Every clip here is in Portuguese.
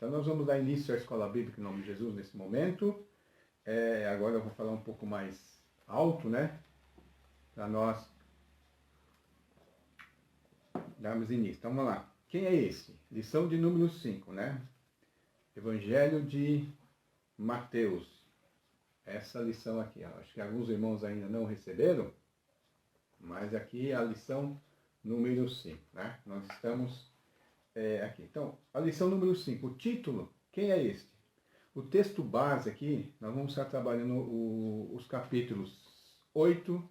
Então nós vamos dar início à Escola Bíblica em nome de Jesus nesse momento. Agora eu vou falar um pouco mais alto, né? Para nós darmos início. Então vamos lá. Quem é esse? Lição de número 5, né? Evangelho de Mateus. Essa lição aqui, ó. Acho que alguns irmãos ainda não receberam, mas aqui é a lição número 5, né? Nós estamos aqui. Então, a lição número 5, o título, quem é este? O texto base aqui, nós vamos estar trabalhando os capítulos 8,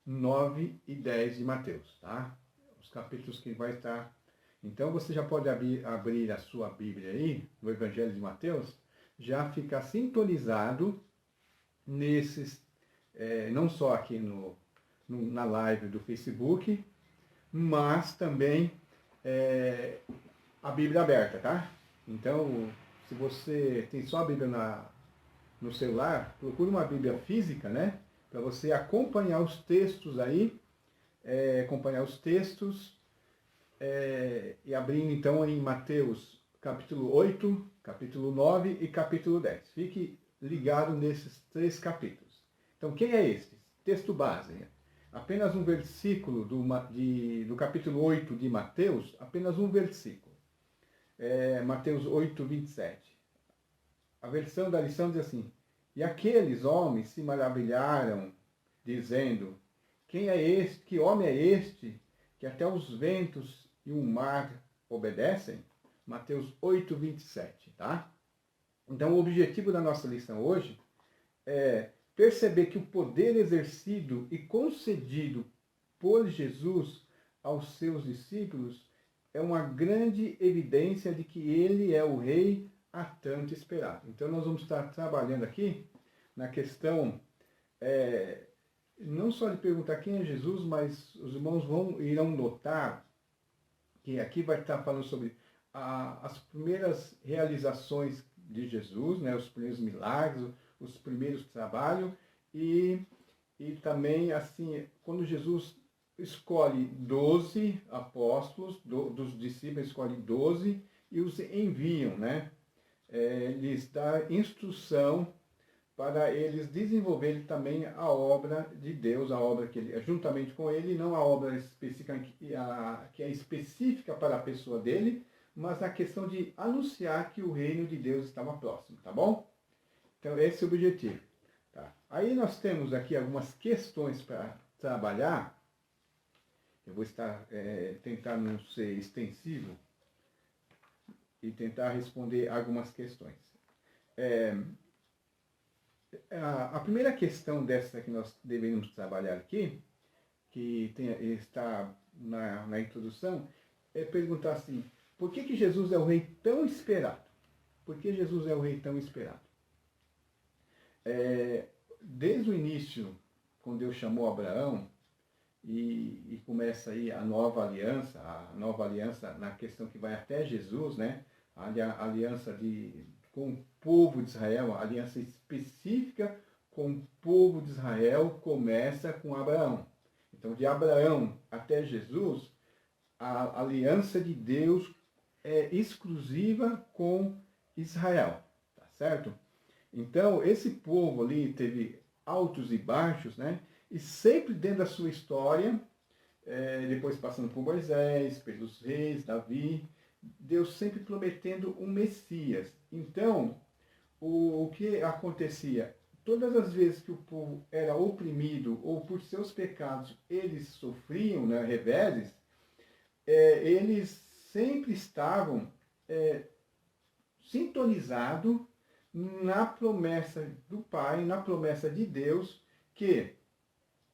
9 e 10 de Mateus, tá? Os capítulos que vai estar... Então, você já pode abrir a sua Bíblia aí, no Evangelho de Mateus, já ficar sintonizado nesses, não só aqui na live do Facebook, mas também a Bíblia aberta, tá? Então, se você tem só a Bíblia no celular, procure uma Bíblia física, né? Para você acompanhar os textos aí, e abrindo então em Mateus capítulo 8, capítulo 9 e capítulo 10. Fique ligado nesses 3 capítulos. Então, quem é esse? Texto base. Apenas um versículo do capítulo 8 de Mateus, apenas um versículo. Mateus 8, 27. A versão da lição diz assim: E aqueles homens se maravilharam, dizendo: Quem é este? Que homem é este, que até os ventos e o mar obedecem? Mateus 8, 27, tá? Então, o objetivo da nossa lição hoje é perceber que o poder exercido e concedido por Jesus aos seus discípulos é uma grande evidência de que ele é o rei há tanto esperado. Então nós vamos estar trabalhando aqui na questão, não só de perguntar quem é Jesus, mas os irmãos irão notar que aqui vai estar falando sobre as primeiras realizações de Jesus, né, os primeiros milagres, os primeiros trabalhos, e também, assim, quando Jesus escolhe 12 apóstolos, dos discípulos escolhe 12 e os enviam, né? Lhes dá instrução para eles desenvolverem também a obra de Deus, a obra que ele, juntamente com ele, não a obra específica que é específica para a pessoa dele, mas a questão de anunciar que o reino de Deus estava próximo, tá bom? Então, esse é o objetivo. Tá? Aí nós temos aqui algumas questões para trabalhar. Eu vou estar tentar não ser extensivo e tentar responder algumas questões. A primeira questão dessa que nós devemos trabalhar aqui, que está na introdução, é perguntar assim: por que Jesus é o rei tão esperado? Por que Jesus é o rei tão esperado? Desde o início, quando Deus chamou Abraão, e começa aí a nova aliança na questão que vai até Jesus, né? A aliança com o povo de Israel, a aliança específica com o povo de Israel começa com Abraão. Então, de Abraão até Jesus, a aliança de Deus é exclusiva com Israel, tá certo? Então, esse povo ali teve altos e baixos, né? E sempre dentro da sua história, depois passando por Moisés, pelos reis, Davi, Deus sempre prometendo um Messias. Então, o que acontecia? Todas as vezes que o povo era oprimido ou por seus pecados eles sofriam, né, reveses, eles sempre estavam sintonizados na promessa do Pai, na promessa de Deus, que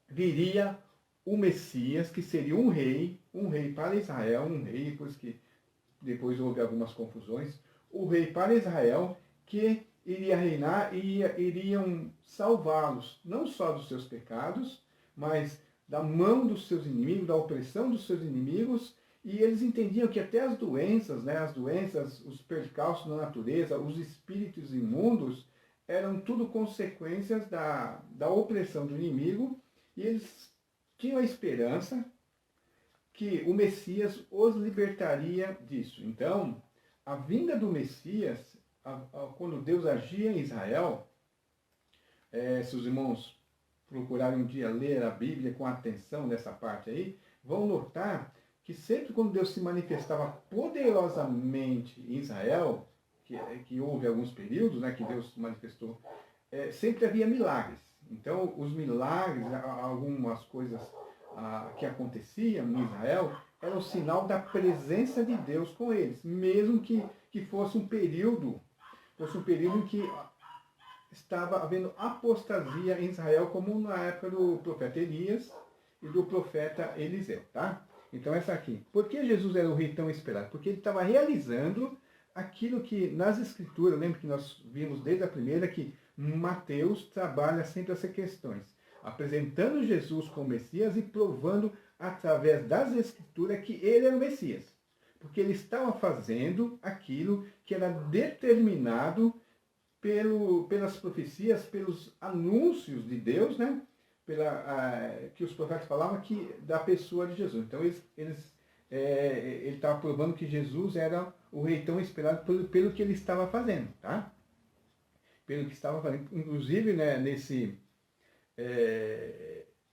viria o Messias, que seria um rei para Israel, um rei, depois houve algumas confusões, o rei para Israel, que iria reinar e iriam salvá-los, não só dos seus pecados, mas da mão dos seus inimigos, da opressão dos seus inimigos, e eles entendiam que até as doenças, os percalços na natureza, os espíritos imundos, eram tudo consequências da opressão do inimigo, e eles tinham a esperança que o Messias os libertaria disso. Então, a vinda do Messias, quando Deus agia em Israel, se os irmãos procurarem um dia ler a Bíblia com atenção nessa parte aí, vão notar que sempre quando Deus se manifestava poderosamente em Israel, que houve alguns períodos, né, que Deus se manifestou, sempre havia milagres. Então, os milagres, algumas coisas que aconteciam em Israel, era o sinal da presença de Deus com eles, mesmo que fosse um período em que estava havendo apostasia em Israel, como na época do profeta Elias e do profeta Eliseu, tá? Então essa aqui. Por que Jesus era o rei tão esperado? Porque ele estava realizando aquilo que nas escrituras, lembra que nós vimos desde a primeira, que Mateus trabalha sempre essas questões, apresentando Jesus como Messias e provando através das escrituras que ele era o Messias. Porque ele estava fazendo aquilo que era determinado pelas profecias, pelos anúncios de Deus, né? Que os profetas falavam da pessoa de Jesus. Então ele estava provando que Jesus era o rei tão esperado pelo que ele estava fazendo, tá? Pelo que estava fazendo. Inclusive, né,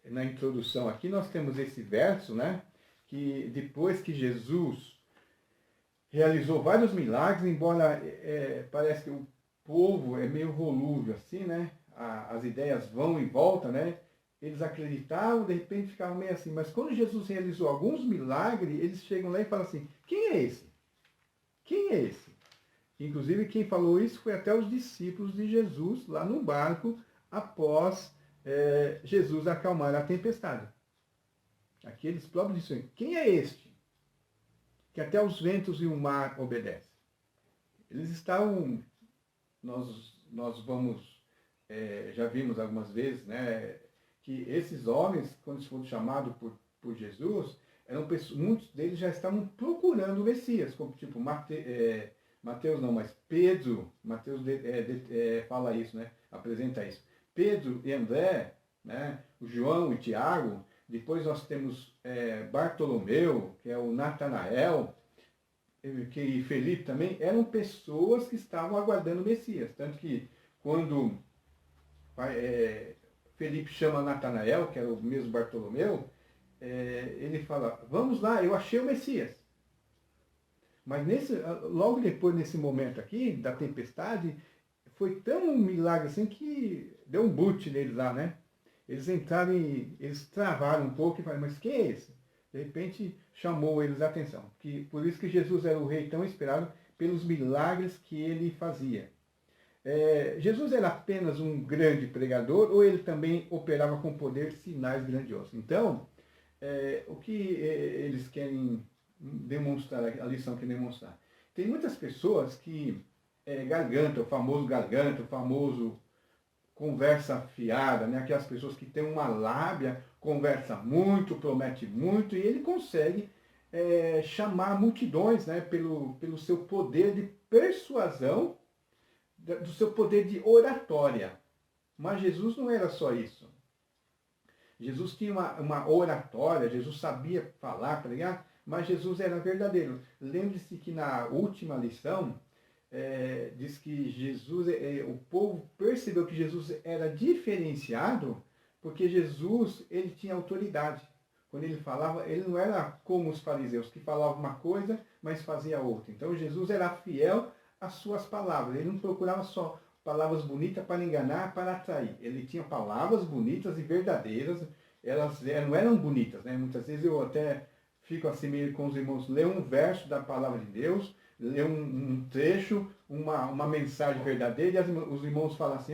na introdução aqui, nós temos esse verso, né? Que depois que Jesus realizou vários milagres, embora parece que o povo é meio volúvel assim, né? As ideias vão e voltam, né? Eles acreditavam, de repente ficavam meio assim. Mas quando Jesus realizou alguns milagres, eles chegam lá e falam assim, quem é esse? Quem é esse? Inclusive quem falou isso foi até os discípulos de Jesus lá no barco, após Jesus acalmar a tempestade. Aqueles próprios disseram, quem é este? Que até os ventos e o mar obedecem. Eles estavam, nós vamos, já vimos algumas vezes, né, que esses homens, quando eles foram chamados por Jesus, muitos deles já estavam procurando o Messias, como tipo Mateus não, mas Pedro, Mateus fala isso, né, apresenta isso. Pedro e André, né, o João e Tiago, depois nós temos Bartolomeu, que é o Natanael, que Felipe também, eram pessoas que estavam aguardando o Messias. Tanto que quando Felipe chama Natanael, que era o mesmo Bartolomeu, ele fala, vamos lá, eu achei o Messias. Mas logo depois, nesse momento aqui, da tempestade, foi tão um milagre assim que deu um boot neles lá, né? Eles entraram e eles travaram um pouco e falaram, mas quem é esse? De repente chamou eles a atenção. Por isso que Jesus era o rei tão esperado pelos milagres que ele fazia. Jesus era apenas um grande pregador ou ele também operava com poder, sinais grandiosos? Então, o que eles querem demonstrar, a lição que demonstrar? Tem muitas pessoas que o famoso conversa fiada, né? Aquelas pessoas que têm uma lábia, conversa muito, promete muito, e ele consegue chamar multidões, né? Pelo seu poder de persuasão, do seu poder de oratória. Mas Jesus não era só isso. Jesus tinha uma oratória, Jesus sabia falar, tá ligado? Mas Jesus era verdadeiro. Lembre-se que na última lição, diz que Jesus, o povo percebeu que Jesus era diferenciado porque Jesus, ele tinha autoridade. Quando ele falava, ele não era como os fariseus, que falavam uma coisa, mas fazia outra. Então Jesus era fiel às suas palavras. Ele não procurava só palavras bonitas para enganar, para atrair. Ele tinha palavras bonitas e verdadeiras. Elas não eram bonitas, né? Muitas vezes eu até fico assim meio com os irmãos, ler um verso da palavra de Deus, ler um trecho, uma mensagem verdadeira, e os irmãos falam assim,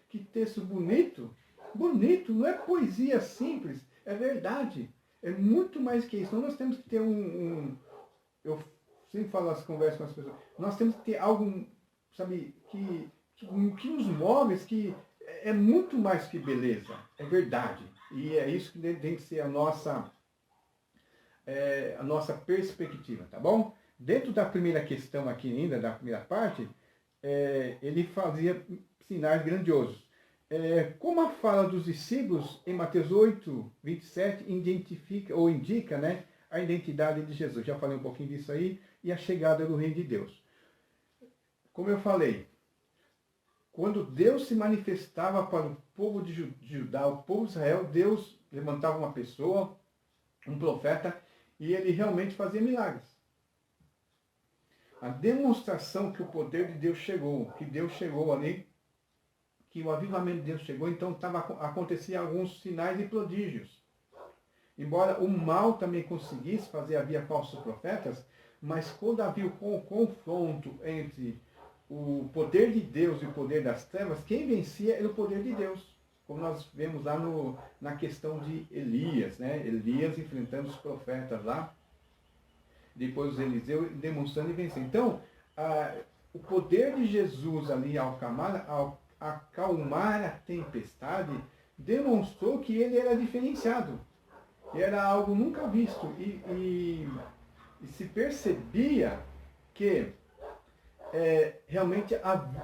que texto bonito. Bonito, não é poesia simples, é verdade. É muito mais que isso. Então nós temos que ter eu sempre falo as conversas com as pessoas, nós temos que ter algo, sabe, que nos move, que é muito mais que beleza, é verdade. E é isso que tem que ser a nossa perspectiva, tá bom? Dentro da primeira questão aqui ainda, da primeira parte, ele fazia sinais grandiosos. Como a fala dos discípulos em Mateus 8, 27 identifica ou indica, né, a identidade de Jesus. Já falei um pouquinho disso aí, e a chegada do reino de Deus. Como eu falei, quando Deus se manifestava para o povo de Judá, o povo de Israel, Deus levantava uma pessoa, um profeta, e ele realmente fazia milagres. A demonstração que o poder de Deus chegou, que Deus chegou ali, que o avivamento de Deus chegou, então acontecia alguns sinais e prodígios. Embora o mal também conseguisse fazer, havia falsos profetas, mas quando havia o confronto entre o poder de Deus e o poder das trevas, quem vencia era o poder de Deus. Como nós vemos lá na questão de Elias, né? Elias enfrentando os profetas lá, depois os Eliseu demonstrando e vencendo. Então, o poder de Jesus ali ao acalmar a tempestade, demonstrou que ele era diferenciado. Era algo nunca visto. E se percebia que realmente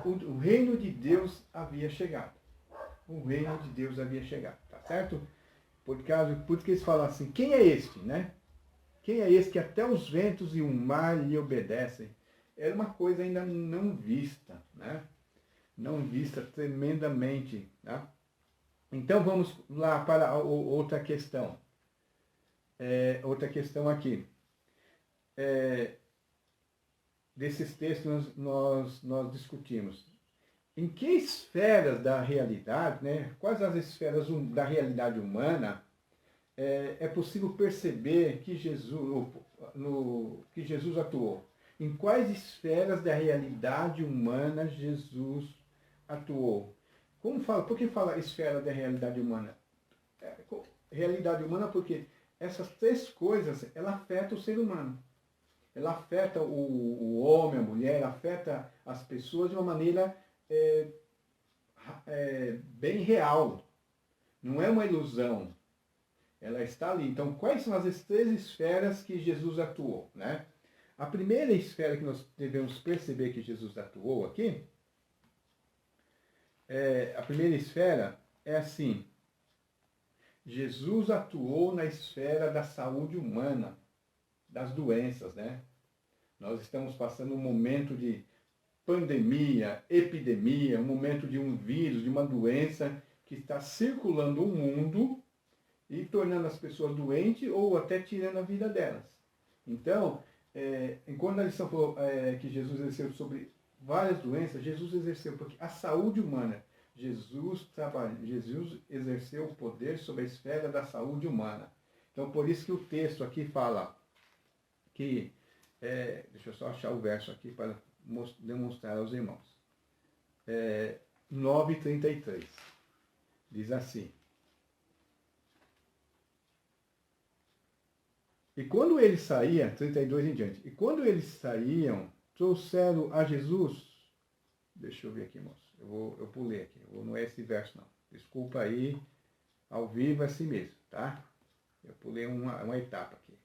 o reino de Deus havia chegado. O reino de Deus havia chegado, tá certo? Por isso que eles falam assim, quem é este, né? Quem é esse que até os ventos e o mar lhe obedecem? Era uma coisa ainda não vista, né? Não vista tremendamente, tá? Então vamos lá para outra questão. Outra questão aqui. Desses textos nós discutimos. Em que esferas da realidade, né? Quais as esferas da realidade humana é possível perceber que Jesus atuou? Em quais esferas da realidade humana Jesus atuou? Por que fala esfera da realidade humana? Realidade humana porque essas três coisas, ela afeta o ser humano. Ela afeta o homem, a mulher, ela afeta as pessoas de uma maneira bem real. Não é uma ilusão. Ela está ali. Então, quais são as três esferas que Jesus atuou, né? A primeira esfera que nós devemos perceber que Jesus atuou aqui, a primeira esfera é assim: Jesus atuou na esfera da saúde humana, das doenças, né? Nós estamos passando um momento de pandemia, epidemia, um momento de um vírus, de uma doença que está circulando o mundo e tornando as pessoas doentes ou até tirando a vida delas. Então, enquanto a lição falou que Jesus exerceu sobre várias doenças, Jesus exerceu, porque a saúde humana, Jesus exerceu o poder sobre a esfera da saúde humana. Então, por isso que o texto aqui fala que, deixa eu só achar o verso aqui para demonstrar aos irmãos. 9:33. Diz assim: E quando eles saíam, 32 em diante, e quando eles saíam, trouxeram a Jesus. Deixa eu ver aqui, moço. Eu pulei aqui. Não é esse verso, não. Desculpa aí. Ao vivo é assim mesmo, tá? Eu pulei uma etapa aqui.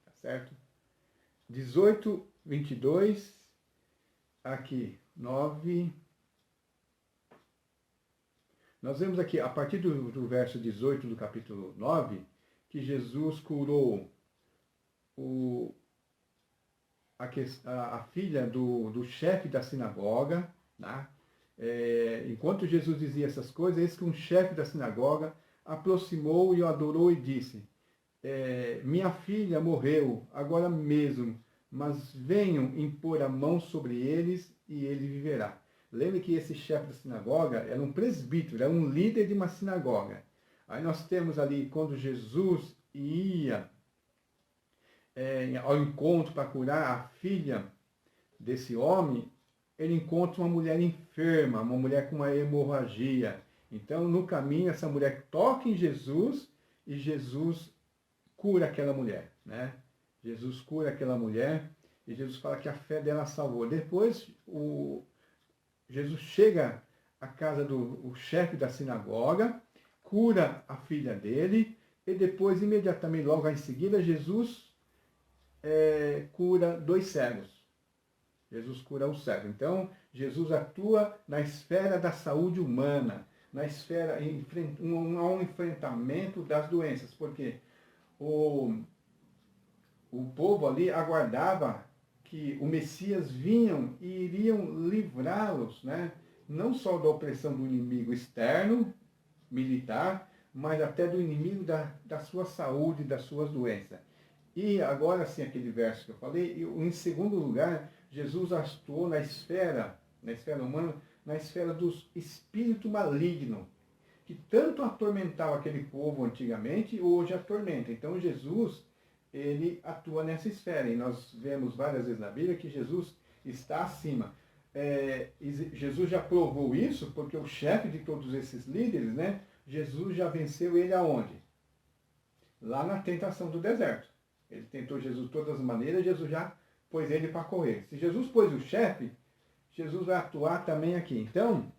Tá certo? 18, 22. Aqui, 9. Nós vemos aqui, a partir do verso 18 do capítulo 9, que Jesus curou a filha do chefe da sinagoga, né? Enquanto Jesus dizia essas coisas, eis que um chefe da sinagoga aproximou e o adorou e disse: minha filha morreu agora mesmo, mas venham impor a mão sobre eles e ele viverá. Lembre que esse chefe da sinagoga era um presbítero, era um líder de uma sinagoga. Aí nós temos ali, quando Jesus ia ao encontro para curar a filha desse homem, ele encontra uma mulher enferma, uma mulher com uma hemorragia. Então, no caminho, essa mulher toca em Jesus e Jesus cura aquela mulher, né? Jesus cura aquela mulher e Jesus fala que a fé dela salvou. Depois, Jesus chega à casa do chefe da sinagoga, cura a filha dele e depois, imediatamente, logo em seguida, Jesus cura 2 cegos. Jesus cura um cego. Então, Jesus atua na esfera da saúde humana, na esfera, há um enfrentamento das doenças, porque O povo ali aguardava que o Messias vinham e iriam livrá-los, né? Não só da opressão do inimigo externo, militar, mas até do inimigo da sua saúde, das suas doenças. E agora sim, aquele verso que eu falei, em segundo lugar, Jesus atuou na esfera humana, na esfera dos espíritos malignos, que tanto atormentava aquele povo antigamente, hoje atormenta. Então Jesus, ele atua nessa esfera, e nós vemos várias vezes na Bíblia que Jesus está acima. Jesus já provou isso, porque o chefe de todos esses líderes, né, Jesus já venceu ele aonde? Lá na tentação do deserto. Ele tentou Jesus de todas as maneiras, Jesus já pôs ele para correr. Se Jesus pôs o chefe, Jesus vai atuar também aqui. Então,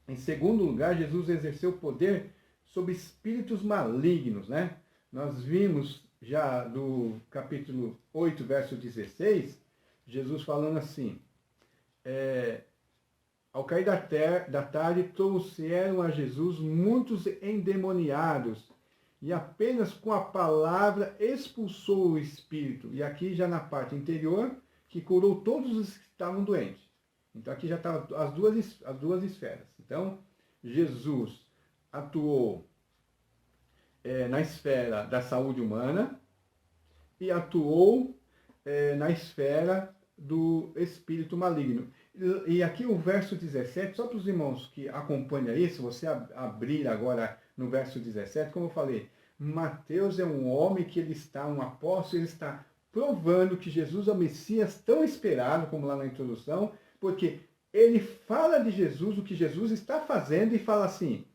em segundo lugar, Jesus exerceu poder sobre espíritos malignos, né? Nós vimos já do capítulo 8, verso 16, Jesus falando assim, ao cair da tarde, trouxeram a Jesus muitos endemoniados, e apenas com a palavra expulsou o espírito. E aqui já na parte interior, que curou todos os que estavam doentes. Então aqui já estavam as duas esferas. Então, Jesus atuou na esfera da saúde humana e atuou na esfera do espírito maligno. E aqui o verso 17, só para os irmãos que acompanham isso, se você abrir agora no verso 17, como eu falei, Mateus é um homem que um apóstolo, ele está provando que Jesus é o Messias tão esperado, como lá na introdução, porque ele fala de Jesus, o que Jesus está fazendo, e fala assim,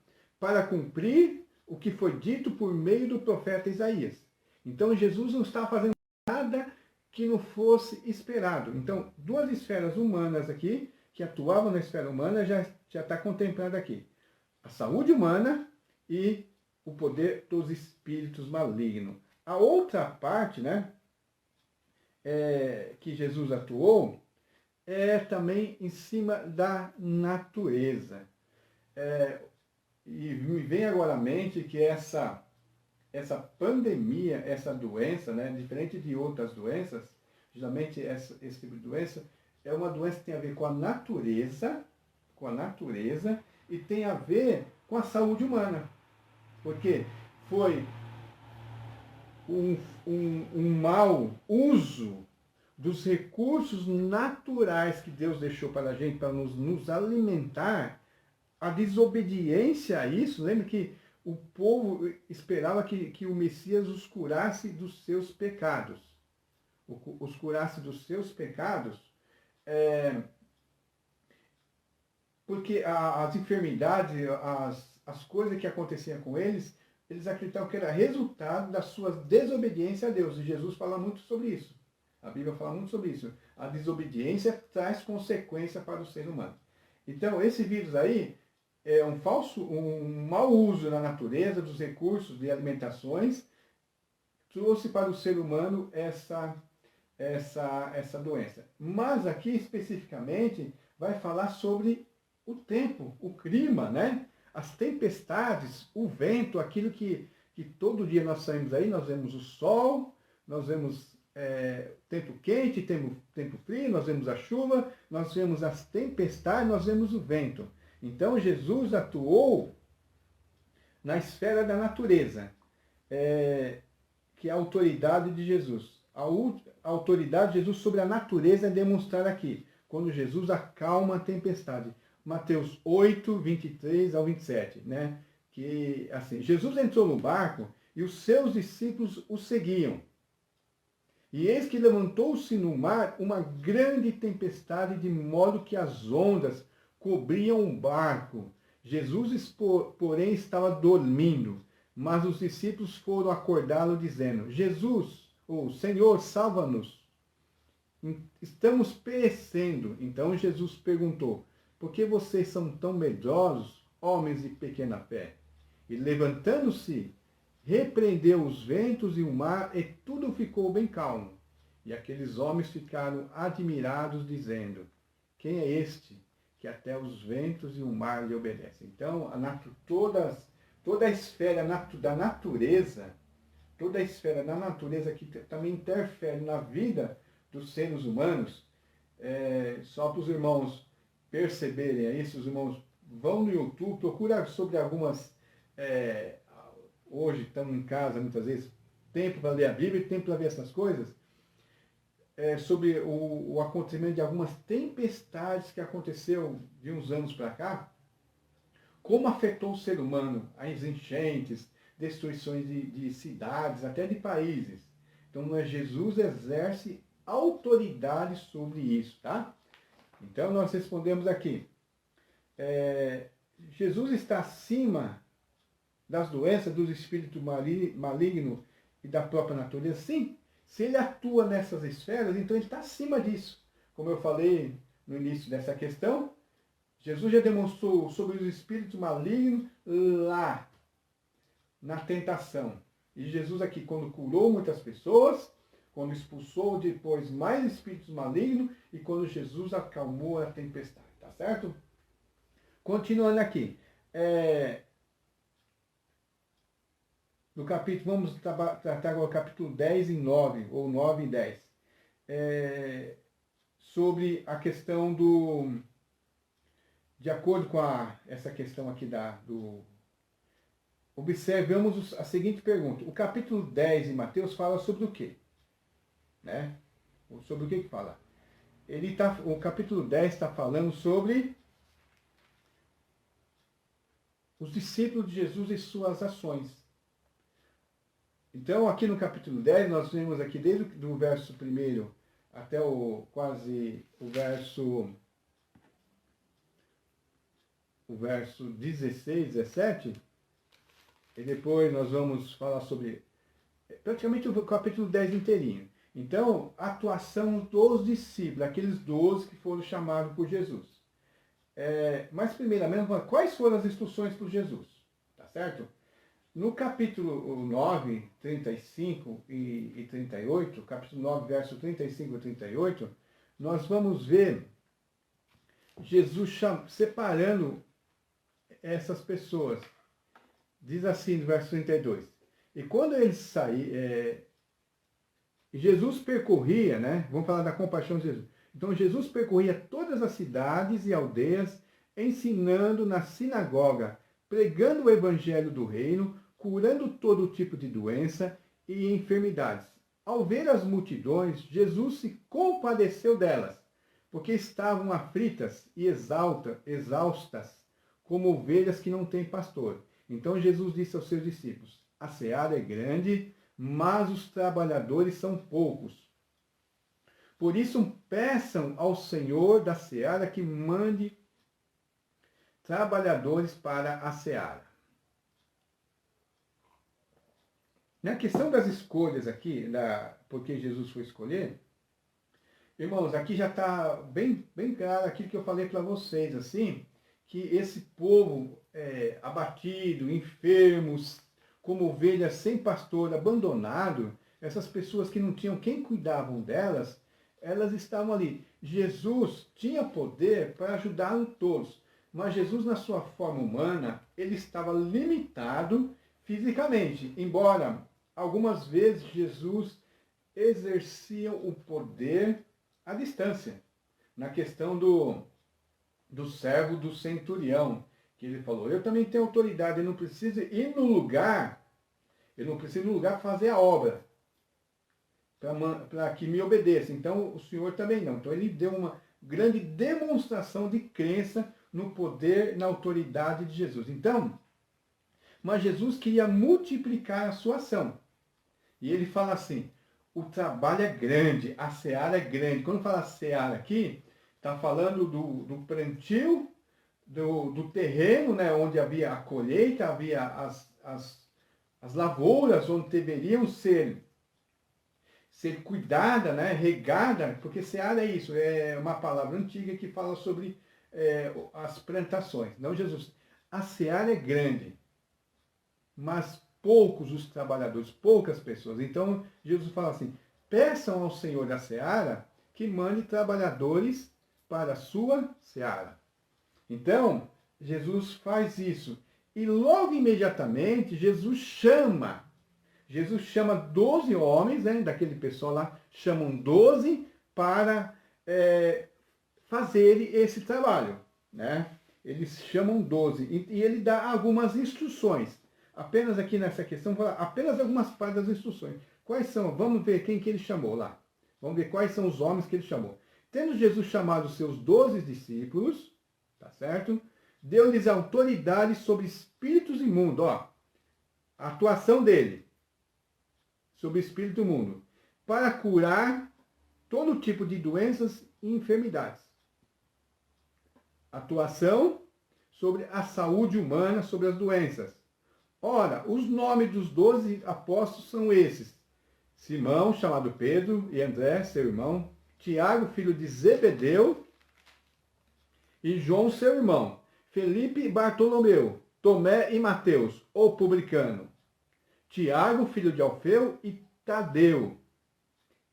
para cumprir o que foi dito por meio do profeta Isaías. Então Jesus não está fazendo nada que não fosse esperado. Então, duas esferas humanas aqui, que atuavam na esfera humana, já está contemplando aqui. A saúde humana e o poder dos espíritos malignos. A outra parte, né, que Jesus atuou, é também em cima da natureza. E me vem agora à mente que essa pandemia, essa doença, né, diferente de outras doenças, geralmente esse tipo de doença é uma doença que tem a ver com a natureza, e tem a ver com a saúde humana. Porque foi um mau uso dos recursos naturais que Deus deixou para a gente, para nos alimentar, a desobediência a isso. Lembra que o povo esperava que o Messias os curasse dos seus pecados. Os curasse dos seus pecados, porque as enfermidades, as coisas que aconteciam com eles acreditavam que era resultado da sua desobediência a Deus. E Jesus fala muito sobre isso. A Bíblia fala muito sobre isso. A desobediência traz consequência para o ser humano. Então, esse vírus aí é um mau uso na natureza dos recursos de alimentações, trouxe para o ser humano essa doença. Mas aqui, especificamente, vai falar sobre o tempo, o clima, né? As tempestades, o vento, aquilo que todo dia nós saímos aí, nós vemos o sol, nós vemos tempo quente, tempo frio, nós vemos a chuva, nós vemos as tempestades, nós vemos o vento. Então Jesus atuou na esfera da natureza, que é a autoridade de Jesus. A autoridade de Jesus sobre a natureza é demonstrada aqui, quando Jesus acalma a tempestade. Mateus 8, 23 ao 27, né? Que, assim, Jesus entrou no barco e os seus discípulos o seguiam. E eis que levantou-se no mar uma grande tempestade, de modo que as ondas cobriam o barco. Jesus, porém, estava dormindo, mas os discípulos foram acordá-lo, dizendo, Jesus, ou Senhor, salva-nos, estamos perecendo. Então Jesus perguntou, por que vocês são tão medrosos, homens de pequena fé? E levantando-se, repreendeu os ventos e o mar, e tudo ficou bem calmo. E aqueles homens ficaram admirados, dizendo, quem é este que até os ventos e o mar lhe obedecem? Então, toda a esfera da natureza, toda a esfera da natureza que também interfere na vida dos seres humanos. Só para os irmãos perceberem aí, se os irmãos vão no YouTube, procura sobre algumas... hoje estamos em casa muitas vezes, tempo para ler a Bíblia e tempo para ver essas coisas, sobre o acontecimento de algumas tempestades que aconteceu de uns anos para cá, como afetou o ser humano, as enchentes, destruições de cidades, até de países. Então, Jesus exerce autoridade sobre isso, tá? Então, nós respondemos aqui. Jesus está acima das doenças, dos espíritos malignos e da própria natureza? Sim. Se ele atua nessas esferas, então ele está acima disso. Como eu falei no início dessa questão, Jesus já demonstrou sobre os espíritos malignos lá na tentação. E Jesus aqui, quando curou muitas pessoas, quando expulsou depois mais espíritos malignos e quando Jesus acalmou a tempestade, tá certo? Continuando aqui. No capítulo, vamos tratar agora o capítulo 10 e 9, ou 9 e 10. Sobre a questão de acordo com essa questão aqui observamos a seguinte pergunta. O capítulo 10 de Mateus fala sobre o quê? Né? Sobre o que fala? O capítulo 10 está falando sobre os discípulos de Jesus e suas ações. Então, aqui no capítulo 10, nós vemos aqui desde o verso 1 até quase o verso 16, 17, e depois nós vamos falar sobre praticamente o capítulo 10 inteirinho. Então, a atuação dos discípulos, aqueles 12 que foram chamados por Jesus. Mas primeiramente, quais foram as instruções por Jesus? Tá certo? No capítulo 9, 35 e 38, capítulo 9, verso 35 e 38, nós vamos ver Jesus separando essas pessoas. Diz assim no verso 32. E quando eles saíram, Jesus percorria, né? Vamos falar da compaixão de Jesus. Então Jesus percorria todas as cidades e aldeias, ensinando na sinagoga, pregando o evangelho do reino, curando todo tipo de doença e enfermidades. Ao ver as multidões, Jesus se compadeceu delas, porque estavam aflitas e exaustas, como ovelhas que não têm pastor. Então Jesus disse aos seus discípulos: a seara é grande, mas os trabalhadores são poucos. Por isso, peçam ao Senhor da seara que mande trabalhadores para a seara. Na questão das escolhas aqui, porque Jesus foi escolher, irmãos, aqui já está bem claro aquilo que eu falei para vocês, assim, que esse povo abatido, enfermos, como ovelhas sem pastor, abandonado, essas pessoas que não tinham quem cuidavam delas, elas estavam ali. Jesus tinha poder para ajudá-los todos, mas Jesus, na sua forma humana, ele estava limitado fisicamente, embora algumas vezes Jesus exercia o poder à distância. Na questão do servo do centurião, que ele falou: eu também tenho autoridade, eu não preciso ir no lugar, fazer a obra, para que me obedeça. Então o Senhor também não. Então ele deu uma grande demonstração de crença no poder, na autoridade de Jesus. Então, mas Jesus queria multiplicar a sua ação. E ele fala assim: o trabalho é grande, a seara é grande. Quando fala seara aqui, está falando do plantio, do terreno, né, onde havia a colheita, havia as lavouras, onde deveriam ser cuidada, né, regada, porque seara é isso, é uma palavra antiga que fala sobre as plantações. Não, Jesus, a seara é grande, mas poucos os trabalhadores, poucas pessoas. Então, Jesus fala assim: peçam ao Senhor da seara que mande trabalhadores para a sua seara. Então, Jesus faz isso. E logo imediatamente, Jesus chama Jesus chama 12 homens, né, daquele pessoal lá, chamam 12 para fazer esse trabalho, né? Eles chamam 12 e ele dá algumas instruções. Apenas aqui nessa questão, vou falar apenas algumas partes das instruções. Quais são? Vamos ver quem que ele chamou lá. Vamos ver quais são os homens que ele chamou. Tendo Jesus chamado os seus 12 discípulos, tá certo? Deu-lhes autoridade sobre espíritos imundos, ó. A atuação dele sobre o espírito imundo, para curar todo tipo de doenças e enfermidades. Atuação sobre a saúde humana, sobre as doenças. Ora, os nomes dos 12 apóstolos são esses: Simão, chamado Pedro, e André, seu irmão, Tiago, filho de Zebedeu, e João, seu irmão, Felipe e Bartolomeu, Tomé e Mateus, o publicano, Tiago, filho de Alfeu, e Tadeu,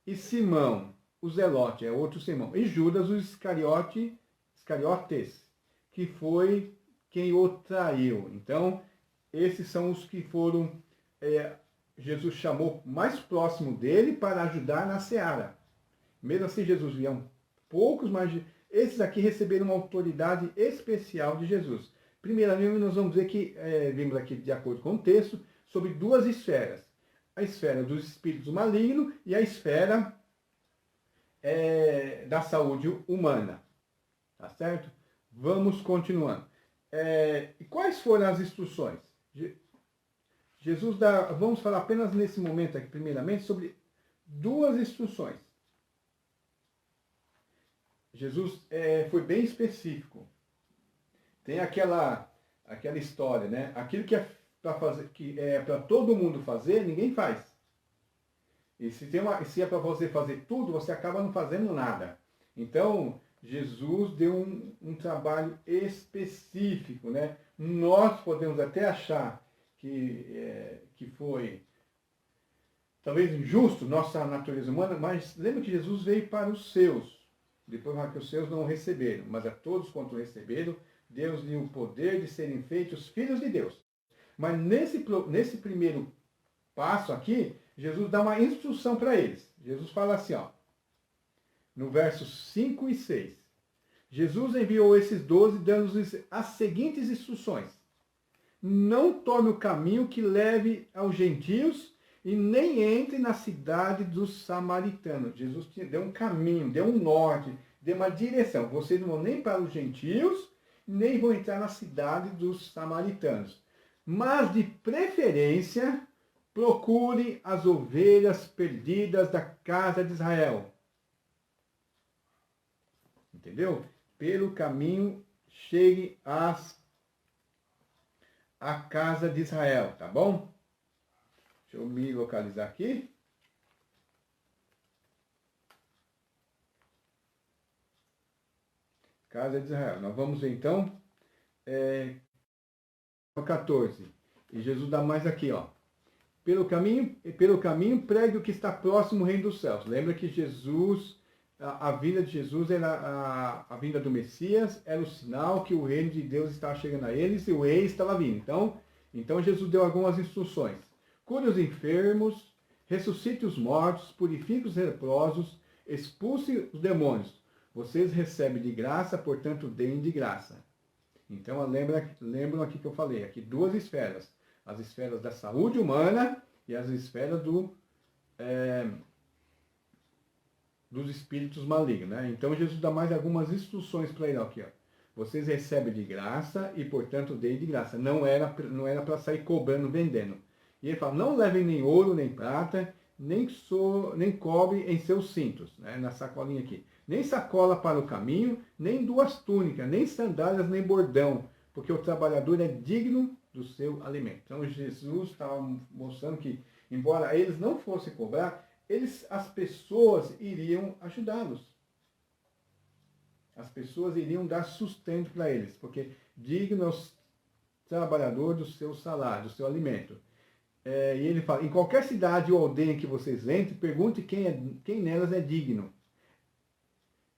e Simão, o Zelote, é outro Simão, e Judas, o Iscariotes, que foi quem o traiu. Então, esses são os que foram, Jesus chamou mais próximo dele para ajudar na seara. Mesmo assim, Jesus viam poucos, mas esses aqui receberam uma autoridade especial de Jesus. Primeiramente, nós vamos ver que, vimos aqui de acordo com o texto, sobre duas esferas. A esfera dos espíritos malignos e a esfera da saúde humana. Tá certo? Vamos continuando. E quais foram as instruções? Jesus dá, vamos falar apenas nesse momento aqui, primeiramente, sobre duas instruções. Jesus foi bem específico. Tem aquela história, né? Aquilo que é para fazer, que é para todo mundo fazer, ninguém faz. E se é para você fazer tudo, você acaba não fazendo nada. Então, Jesus deu um trabalho específico, né? Nós podemos até achar que foi talvez injusto, nossa natureza humana, mas lembra que Jesus veio para os seus. Depois que os seus não o receberam, mas a todos quanto receberam, Deus lhe o poder de serem feitos filhos de Deus. Mas nesse primeiro passo aqui, Jesus dá uma instrução para eles. Jesus fala assim, ó, no versos 5 e 6. Jesus enviou esses 12, dando-lhes as seguintes instruções: não tome o caminho que leve aos gentios e nem entre na cidade dos samaritanos. Jesus deu um caminho, deu um norte, deu uma direção. Vocês não vão nem para os gentios, nem vão entrar na cidade dos samaritanos. Mas, de preferência, procure as ovelhas perdidas da casa de Israel. Entendeu? Pelo caminho, chegue à casa de Israel, tá bom? Deixa eu me localizar aqui. Casa de Israel. Nós vamos ver então, 14. E Jesus dá mais aqui, ó. Pelo caminho, pregue o que está próximo ao reino dos céus. Lembra que Jesus, a vinda de Jesus era a vinda do Messias, era o sinal que o reino de Deus estava chegando a eles e o rei estava vindo. Então Jesus deu algumas instruções. Cure os enfermos, ressuscite os mortos, purifique os leprosos, expulse os demônios. Vocês recebem de graça, portanto, deem de graça. Então, lembram aqui que eu falei, aqui duas esferas. As esferas da saúde humana e as esferas dos espíritos malignos. Né? Então, Jesus dá mais algumas instruções para ele aqui. Ó. Vocês recebem de graça e, portanto, deem de graça. Não era para sair cobrando, vendendo. E ele fala, não levem nem ouro, nem prata, nem cobre em seus cintos, né? Na sacolinha aqui. Nem sacola para o caminho, nem duas túnicas, nem sandálias, nem bordão, porque o trabalhador é digno do seu alimento. Então Jesus estava mostrando que, embora eles não fossem cobrar, as pessoas iriam ajudá-los. As pessoas iriam dar sustento para eles, porque digno é o trabalhador do seu salário, do seu alimento. E ele fala, em qualquer cidade ou aldeia que vocês entrem, pergunte quem nelas é digno.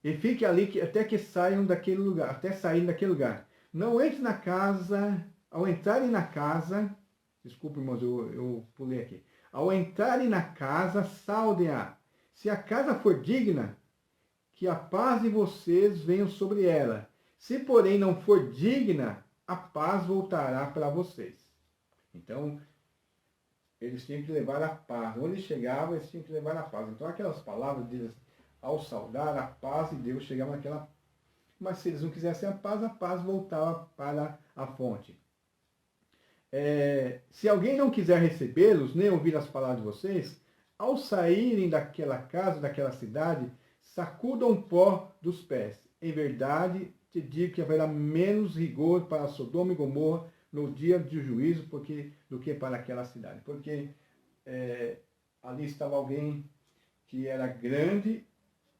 E fique ali até que saiam daquele lugar, até saírem daquele lugar. Não entre na casa, ao entrarem na casa, desculpe, irmãos, eu pulei aqui. Ao entrarem na casa, saudem-a. Se a casa for digna, que a paz de vocês venha sobre ela. Se, porém, não for digna, a paz voltará para vocês. Então, eles tinham que levar a paz. Onde eles chegavam, eles tinham que levar a paz. Então, aquelas palavras deles, ao saudar, a paz de Deus chegava naquela. Mas se eles não quisessem a paz voltava para a fonte. Se alguém não quiser recebê-los, nem ouvir as palavras de vocês, ao saírem daquela casa, daquela cidade, sacudam pó dos pés. Em verdade, te digo que haverá menos rigor para Sodoma e Gomorra no dia do juízo do que para aquela cidade. Porque ali estava alguém que era grande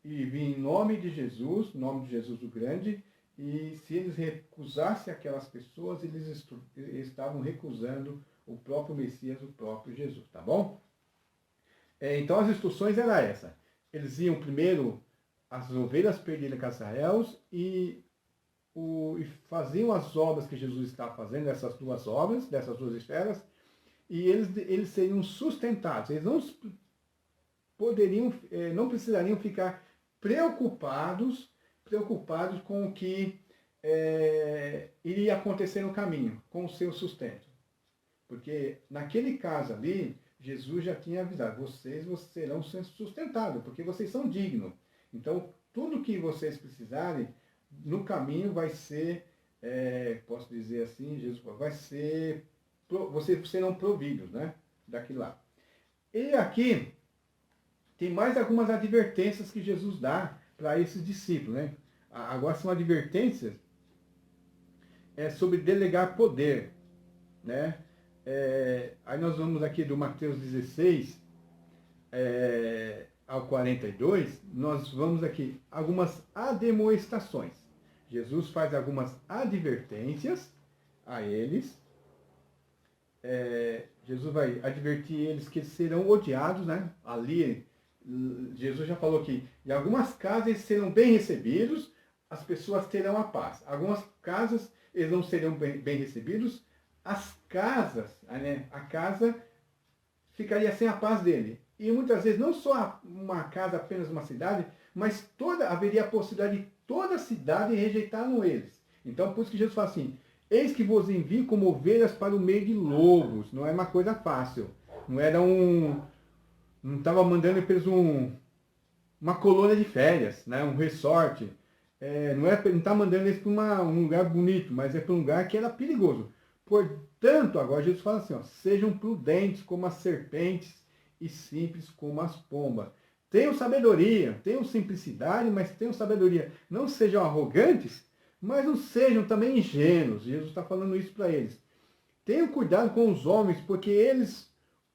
e vinha em nome de Jesus o grande, e se eles recusassem aquelas pessoas, eles estavam recusando o próprio Messias, o próprio Jesus, tá bom? Então as instruções eram essas. Eles iam primeiro as ovelhas perdidas com Israel e faziam as obras que Jesus estava fazendo, essas duas obras, dessas duas esferas, e eles seriam sustentados. Eles não precisariam ficar preocupados com o que iria acontecer no caminho, com o seu sustento. Porque naquele caso ali, Jesus já tinha avisado, vocês serão sustentados, porque vocês são dignos. Então, tudo que vocês precisarem, no caminho vai ser, posso dizer assim, Jesus vai ser, vocês serão providos, né? Daquilo lá. E aqui, tem mais algumas advertências que Jesus dá para esses discípulos, né? Agora são advertências sobre delegar poder, né? Aí nós vamos aqui do Mateus 16 ao 42, nós vamos aqui algumas admoestações. Jesus faz algumas advertências a eles. Jesus vai advertir eles que eles serão odiados, né? Ali, Jesus já falou que em algumas casas eles serão bem recebidos, as pessoas terão a paz. Algumas casas eles não serão bem recebidos, as casas, né? A casa ficaria sem a paz dele. E muitas vezes não só uma casa, apenas uma cidade, mas haveria a possibilidade de toda a cidade rejeitaram eles. Então, por isso que Jesus fala assim, eis que vos envio como ovelhas para o meio de lobos. Não é uma coisa fácil. Não era não estava mandando para eles uma colônia de férias, né? Um resort. Não está mandando eles para um lugar bonito, mas é para um lugar que era perigoso. Portanto, agora Jesus fala assim, ó, sejam prudentes como as serpentes e simples como as pombas. Tenham sabedoria, tenham simplicidade, mas tenham sabedoria. Não sejam arrogantes, mas não sejam também ingênuos. Jesus está falando isso para eles. Tenham cuidado com os homens, porque eles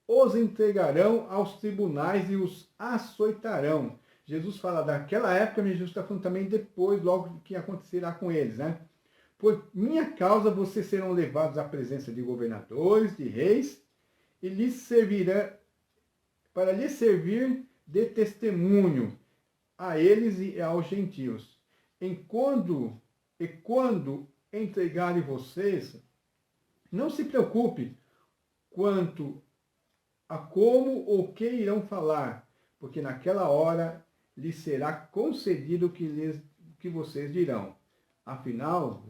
os entregarão aos tribunais e os açoitarão. Jesus fala daquela época, mas Jesus está falando também depois, logo que acontecerá com eles, né? Por minha causa vocês serão levados à presença de governadores, de reis, e lhes servirá, para lhes servir de testemunho a eles e aos gentios. Quando entregarem vocês, não se preocupe quanto a como ou que irão falar, porque naquela hora lhes será concedido o que vocês dirão. Afinal,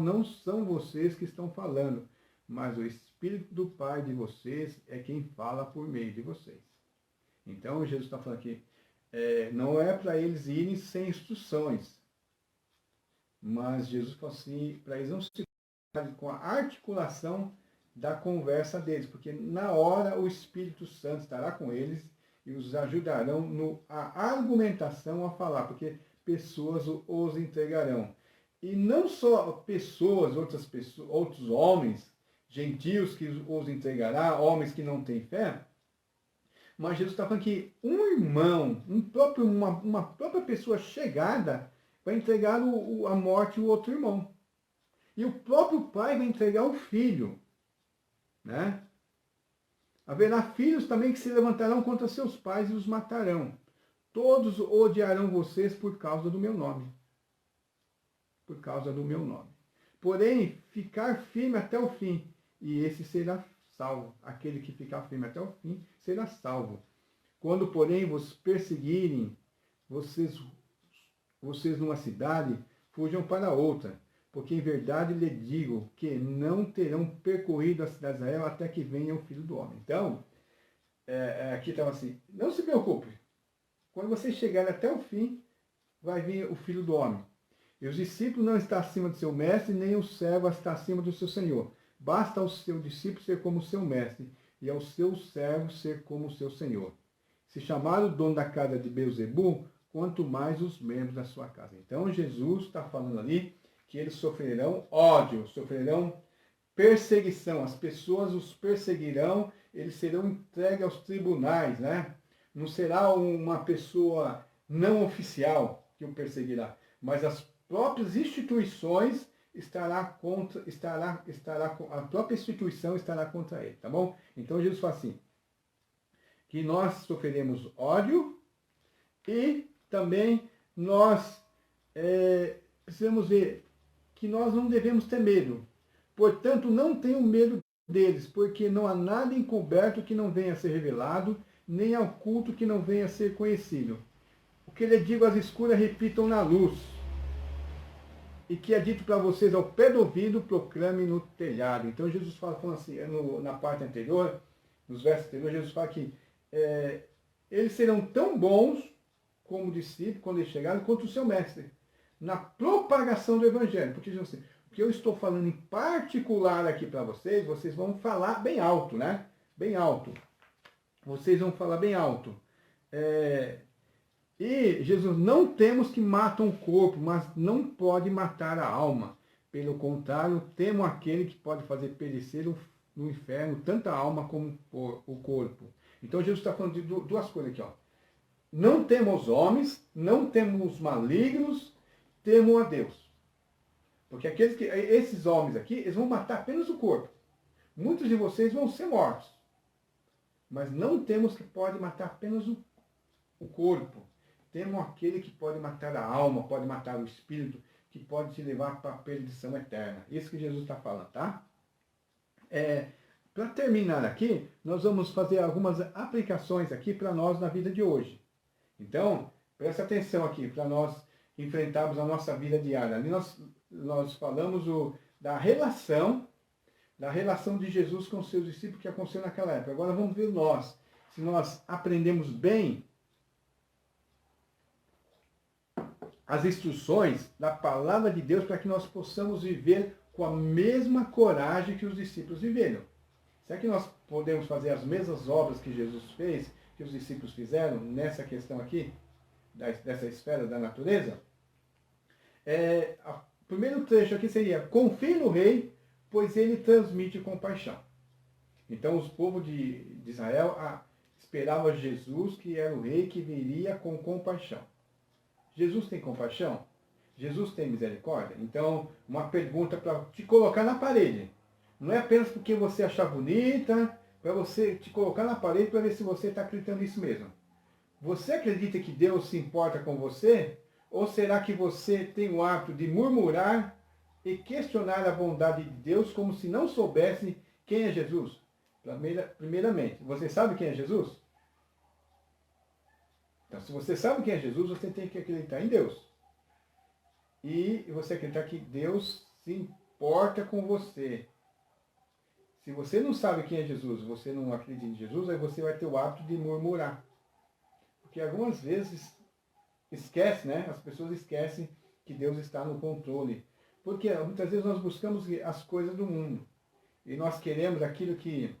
não são vocês que estão falando, mas o Espírito do Pai de vocês é quem fala por meio de vocês. Então, Jesus está falando aqui, não é para eles irem sem instruções, mas Jesus falou assim, para eles não se preocuparem com a articulação da conversa deles, porque na hora o Espírito Santo estará com eles e os ajudarão a argumentação a falar, porque pessoas os entregarão. E não só pessoas, outros homens, gentios que os entregará, homens que não têm fé, mas Jesus está falando que um irmão, uma própria pessoa chegada, vai entregar a morte o outro irmão. E o próprio pai vai entregar o filho. Né? Haverá filhos também que se levantarão contra seus pais e os matarão. Todos odiarão vocês por causa do meu nome. Por causa do meu nome. Porém, ficar firme até o fim, e esse será salvo. Aquele que ficar firme até o fim será salvo. Quando, porém, vos perseguirem, vocês numa cidade, fujam para outra. Porque em verdade lhe digo que não terão percorrido a cidade de Israel até que venha o Filho do Homem. Então, aqui estava assim, não se preocupe. Quando vocês chegarem até o fim, vai vir o Filho do Homem. E os discípulos não estão acima do seu mestre, nem o servo está acima do seu senhor. Basta ao seu discípulo ser como o seu mestre, e ao seu servo ser como o seu senhor. Se chamaram o dono da casa de Beelzebul, quanto mais os membros da sua casa. Então Jesus está falando ali que eles sofrerão ódio, sofrerão perseguição. As pessoas os perseguirão, eles serão entregues aos tribunais, né? Não será uma pessoa não oficial que o perseguirá, mas as próprias instituições a própria instituição estará contra ele, tá bom? Então Jesus fala assim, que nós sofreremos ódio e também nós precisamos ver que nós não devemos ter medo. Portanto, não tenham medo deles, porque não há nada encoberto que não venha a ser revelado, nem oculto que não venha a ser conhecido. O que lhe digo às escuras, repitam na luz. E que é dito para vocês ao pé do ouvido, proclame no telhado. Então Jesus falando assim, na parte anterior, nos versos anteriores, Jesus fala que eles serão tão bons como discípulos, quando eles chegarem, quanto o seu mestre. Na propagação do Evangelho. Porque assim, o que eu estou falando em particular aqui para vocês, vocês vão falar bem alto, né? Bem alto. Vocês vão falar bem alto. E Jesus, não temos que matam o corpo, mas não pode matar a alma. Pelo contrário, temo aquele que pode fazer perecer no inferno tanto a alma como o corpo. Então Jesus está falando de duas coisas aqui, ó. Não temos homens, não temos malignos, temo a Deus. Porque esses homens aqui, eles vão matar apenas o corpo. Muitos de vocês vão ser mortos. Mas não temos que pode matar apenas o corpo. Temos aquele que pode matar a alma, pode matar o espírito, que pode te levar para a perdição eterna. Isso que Jesus está falando, tá? Para terminar aqui, nós vamos fazer algumas aplicações aqui para nós na vida de hoje. Então, presta atenção aqui, para nós enfrentarmos a nossa vida diária. Ali nós falamos da relação de Jesus com os seus discípulos que aconteceu naquela época. Agora vamos ver se nós aprendemos bem as instruções da palavra de Deus para que nós possamos viver com a mesma coragem que os discípulos viveram. Será que nós podemos fazer as mesmas obras que Jesus fez, que os discípulos fizeram nessa questão aqui, dessa esfera da natureza? O primeiro trecho aqui seria, confie no rei, pois ele transmite compaixão. Então os povos de Israel esperavam Jesus, que era o rei que viria com compaixão. Jesus tem compaixão? Jesus tem misericórdia? Então, uma pergunta para te colocar na parede. Não é apenas porque você achar bonita, para você te colocar na parede para ver se você está acreditando nisso mesmo. Você acredita que Deus se importa com você? Ou será que você tem o hábito de murmurar e questionar a bondade de Deus como se não soubesse quem é Jesus? Primeiramente, você sabe quem é Jesus? Então, se você sabe quem é Jesus, você tem que acreditar em Deus. E você acreditar que Deus se importa com você. Se você não sabe quem é Jesus, você não acredita em Jesus, aí você vai ter o hábito de murmurar. Porque algumas vezes esquece, né? As pessoas esquecem que Deus está no controle. Porque muitas vezes nós buscamos as coisas do mundo. E nós queremos aquilo que...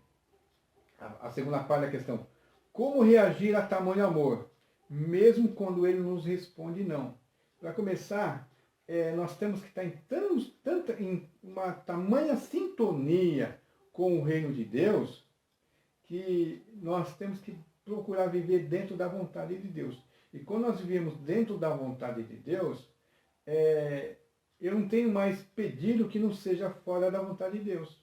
A segunda parte da questão. Como reagir a tamanho amor? Mesmo quando ele nos responde não. Para começar, nós temos que estar em uma tamanha sintonia com o reino de Deus, que nós temos que procurar viver dentro da vontade de Deus. E quando nós vivemos dentro da vontade de Deus, eu não tenho mais pedido que não seja fora da vontade de Deus.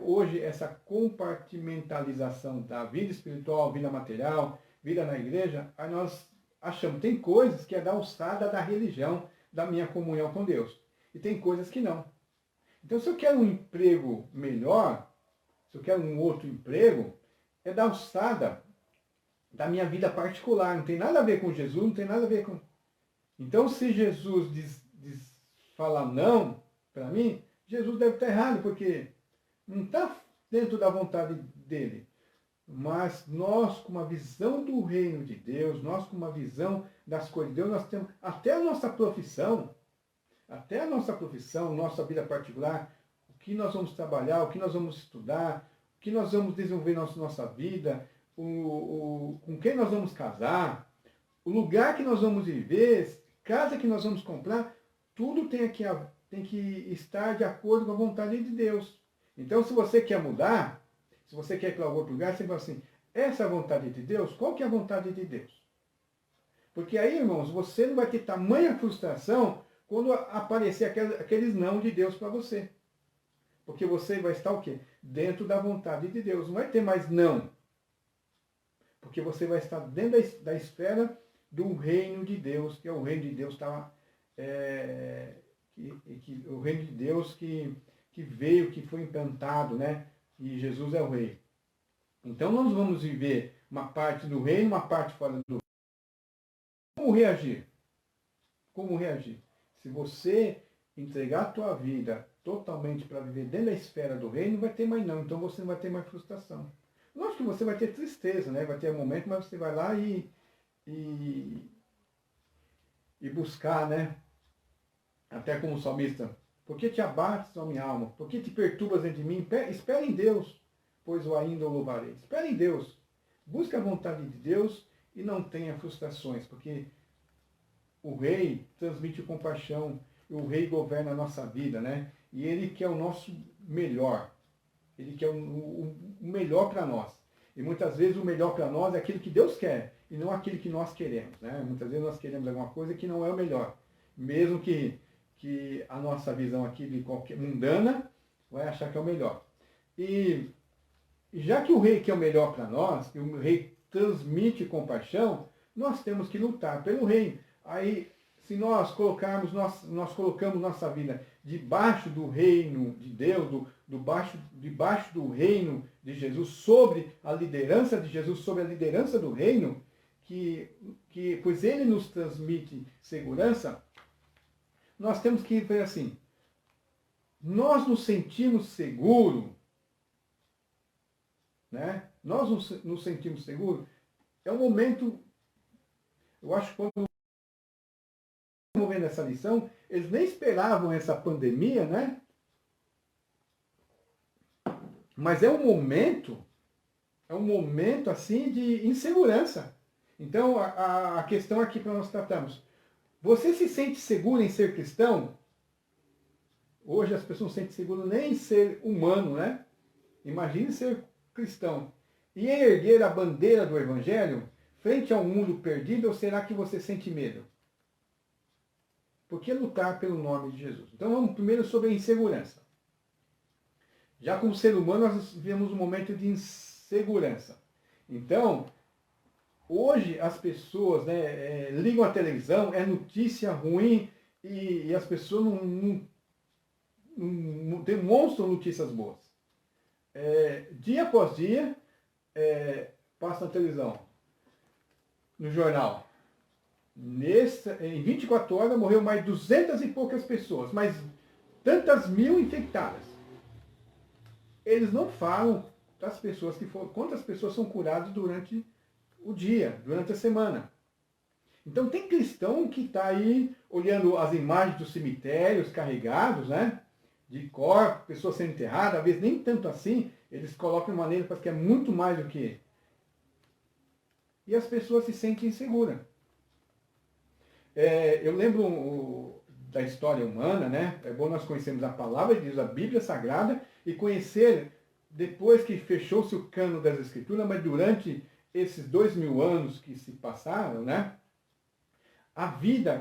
Hoje, essa compartimentalização da vida espiritual, vida material, vida na igreja, aí nós achamos, tem coisas que é da alçada da religião, da minha comunhão com Deus. E tem coisas que não. Então, se eu quero um emprego melhor, se eu quero um outro emprego, é da alçada da minha vida particular. Não tem nada a ver com Jesus, não tem nada a ver com... Então, se Jesus fala não para mim, Jesus deve estar errado, porque não está dentro da vontade dele. Mas nós, com uma visão do reino de Deus, nós com uma visão das coisas de Deus, nós temos até a nossa profissão, nossa vida particular, o que nós vamos trabalhar, o que nós vamos estudar, o que nós vamos desenvolver na nossa vida, com quem nós vamos casar, o lugar que nós vamos viver, casa que nós vamos comprar, tudo tem que estar de acordo com a vontade de Deus. Então, se você quer mudar, se você quer ir para outro lugar, você fala assim, essa é a vontade de Deus? Qual que é a vontade de Deus? Porque aí, irmãos, você não vai ter tamanha frustração quando aparecer aqueles não de Deus para você. Porque você vai estar o quê? Dentro da vontade de Deus. Não vai ter mais não. Porque você vai estar dentro da esfera do reino de Deus, que é o reino de Deus o reino de Deus que veio, que foi implantado, né? E Jesus é o rei. Então nós vamos viver uma parte do reino, uma parte fora do reino. Como reagir? Como reagir? Se você entregar a tua vida totalmente para viver dentro da esfera do reino, não vai ter mais não. Então você não vai ter mais frustração. Lógico que você vai ter tristeza, né? Vai ter um momento, mas você vai lá e buscar, né? Até como salmista. Por que te abates, ó minha alma? Por que te perturbas dentro de mim? Espere em Deus, pois o ainda o louvarei. Espere em Deus. Busque a vontade de Deus e não tenha frustrações, porque o rei transmite compaixão, e o rei governa a nossa vida, né? E ele quer o nosso melhor. Ele quer o melhor para nós. E muitas vezes o melhor para nós é aquilo que Deus quer, e não aquilo que nós queremos, né? Muitas vezes nós queremos alguma coisa que não é o melhor. Mesmo que a nossa visão aqui de qualquer mundana vai achar que é o melhor. E já que o rei quer o melhor para nós, e o rei transmite compaixão, nós temos que lutar pelo reino. Aí, se nós colocamos nossa vida debaixo do reino de Deus, debaixo do reino de Jesus, sobre a liderança de Jesus, sobre a liderança do reino, pois ele nos transmite segurança, nós temos que ver assim, nós nos sentimos seguros, né? Nós nos sentimos seguros. É um momento, eu acho que quando vendo essa lição, eles nem esperavam essa pandemia, né? Mas é um momento assim de insegurança. Então a questão aqui para nós tratarmos, você se sente seguro em ser cristão? Hoje as pessoas não se sentem seguras nem em ser humano, né? Imagine ser cristão. E erguer a bandeira do Evangelho frente ao mundo perdido, ou será que você sente medo? Por que lutar pelo nome de Jesus? Então vamos primeiro sobre a insegurança. Já como ser humano nós vivemos um momento de insegurança. Então, hoje as pessoas ligam a televisão, é notícia ruim e as pessoas não demonstram notícias boas. Dia após dia, passa na televisão, no jornal. Em 24 horas morreu mais 200 e poucas pessoas, mas tantas mil infectadas. Eles não falam das pessoas quantas pessoas são curadas durante o dia, durante a semana. Então tem cristão que está aí olhando as imagens dos cemitérios carregados, né? De corpos, pessoas sendo enterradas, às vezes nem tanto assim, eles colocam de maneira que é muito mais do que. E as pessoas se sentem inseguras. Eu lembro da história humana, né? É bom nós conhecermos a palavra de Deus, a Bíblia Sagrada, e conhecer, depois que fechou-se o cano das Escrituras, mas durante esses 2000 anos que se passaram, né?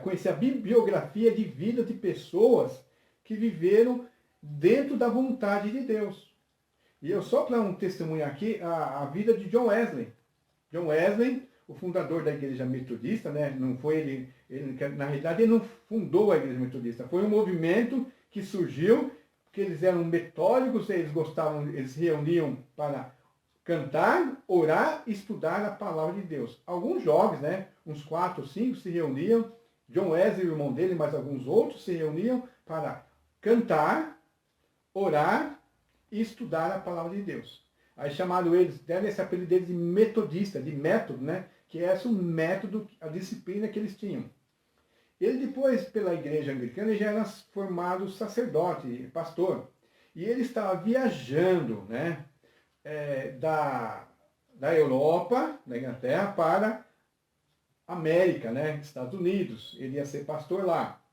Conhecer a bibliografia de vida de pessoas que viveram dentro da vontade de Deus. E eu só para um testemunho aqui, a vida de John Wesley. John Wesley, o fundador da Igreja Metodista, né? Não foi ele, na realidade, ele não fundou a Igreja Metodista. Foi um movimento que surgiu porque eles eram metódicos, eles se reuniam para cantar, orar e estudar a palavra de Deus. Alguns jovens, né, uns 4 ou 5 se reuniam, John Wesley, o irmão dele, mas alguns outros se reuniam para cantar, orar e estudar a palavra de Deus. Aí chamaram eles, deram esse apelido deles de metodista, de método, né, que é esse o método, a disciplina que eles tinham. Ele depois, pela igreja anglicana, já era formado sacerdote, pastor. E ele estava viajando, né, da Europa, da Inglaterra, para a América, né, Estados Unidos. Ele ia ser pastor lá.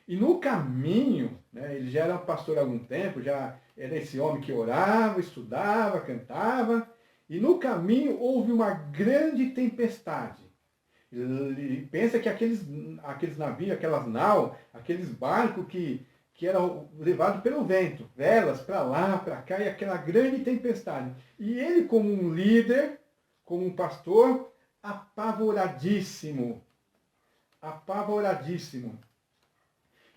E no caminho, né, ele já era pastor há algum tempo, já era esse homem que orava, estudava, cantava. E no caminho houve uma grande tempestade. Ele pensa que aqueles navios, aquelas nau, aqueles barcos que eram levados pelo vento, velas para lá, para cá, e aquela grande tempestade. E ele, como um líder, como um pastor, apavoradíssimo. Apavoradíssimo.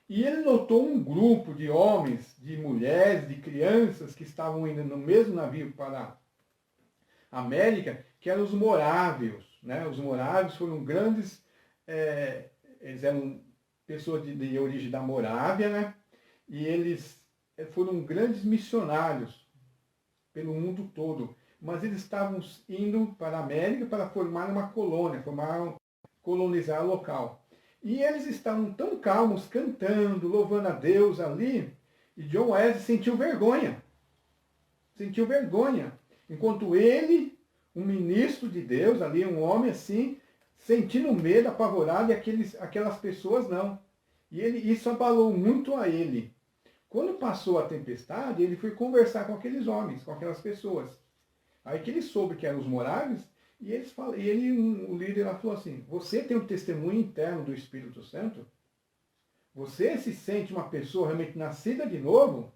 E ele notou um grupo de homens, de mulheres, de crianças que estavam indo no mesmo navio para a América, que eram os morávios. Né? Os morávios foram grandes, eles eram pessoas de origem da Morávia, né? E eles foram grandes missionários pelo mundo todo. Mas eles estavam indo para a América para formar uma colônia, colonizar o local. E eles estavam tão calmos, cantando, louvando a Deus ali, e John Wesley sentiu vergonha. Sentiu vergonha. Enquanto ele, um ministro de Deus ali, um homem assim, sentindo medo, apavorado, e aquelas pessoas não. E isso abalou muito a ele. Quando passou a tempestade, ele foi conversar com aqueles homens, com aquelas pessoas. Aí que ele soube que eram os moráveis, e o líder lá falou assim, você tem um testemunho interno do Espírito Santo? Você se sente uma pessoa realmente nascida de novo?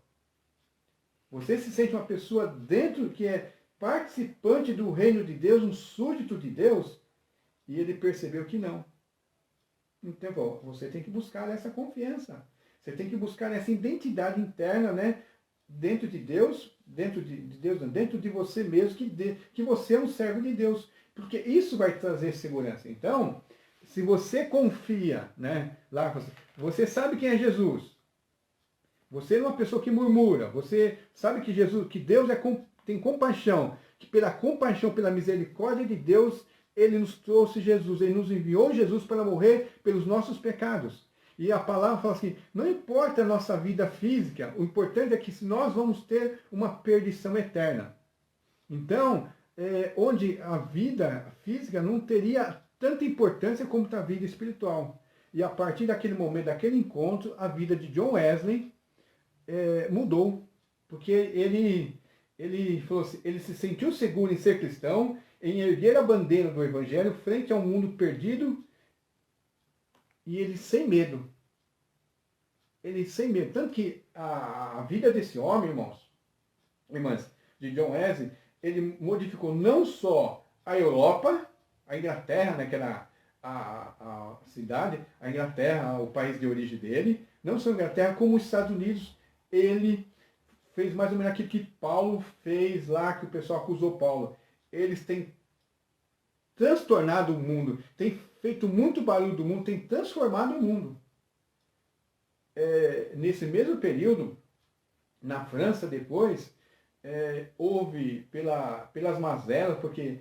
Você se sente uma pessoa dentro que é participante do reino de Deus, um súdito de Deus? E ele percebeu que não. Então, você tem que buscar essa confiança. Você tem que buscar essa identidade interna, né? Dentro de Deus, dentro de você mesmo, que você é um servo de Deus. Porque isso vai trazer segurança. Então, se você confia, né? Lá, você sabe quem é Jesus. Você não é uma pessoa que murmura. Você sabe que Deus tem compaixão. Que pela compaixão, pela misericórdia de Deus, Ele nos trouxe Jesus. Ele nos enviou Jesus para morrer pelos nossos pecados. E a palavra fala assim, não importa a nossa vida física, o importante é que nós vamos ter uma perdição eterna. Então, onde a vida física não teria tanta importância como a vida espiritual. E a partir daquele momento, daquele encontro, a vida de John Wesley mudou. Porque ele falou assim, ele se sentiu seguro em ser cristão, em erguer a bandeira do Evangelho frente ao mundo perdido, e ele sem medo. Ele sem medo. Tanto que a vida desse homem, irmãs, de John Wesley, ele modificou não só a Europa, a Inglaterra, né, que era a cidade, a Inglaterra, o país de origem dele, não só a Inglaterra, como os Estados Unidos. Ele fez mais ou menos aquilo que Paulo fez lá, que o pessoal acusou Paulo. Eles têm transtornado o mundo, têm feito muito barulho do mundo, têm transformado o mundo. Nesse mesmo período, na França depois, houve pelas mazelas, porque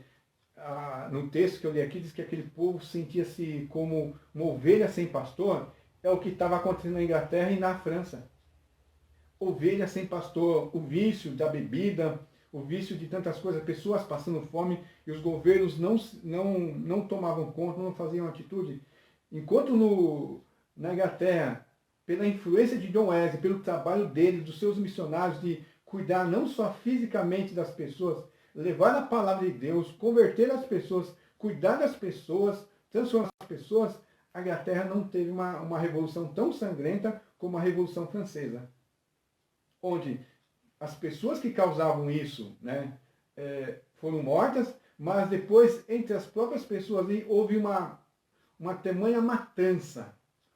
no texto que eu li aqui diz que aquele povo sentia-se como uma ovelha sem pastor. É o que estava acontecendo na Inglaterra e na França. Ovelha sem pastor, o vício da bebida, o vício de tantas coisas, pessoas passando fome, e os governos não tomavam conta, não faziam atitude. Enquanto na Inglaterra, pela influência de John Wesley, pelo trabalho dele, dos seus missionários, de cuidar não só fisicamente das pessoas, levar a palavra de Deus, converter as pessoas, cuidar das pessoas, transformar as pessoas, a Inglaterra não teve uma revolução tão sangrenta como a Revolução Francesa. Onde as pessoas que causavam isso, né, foram mortas, mas depois, entre as próprias pessoas ali, houve uma tamanha matança,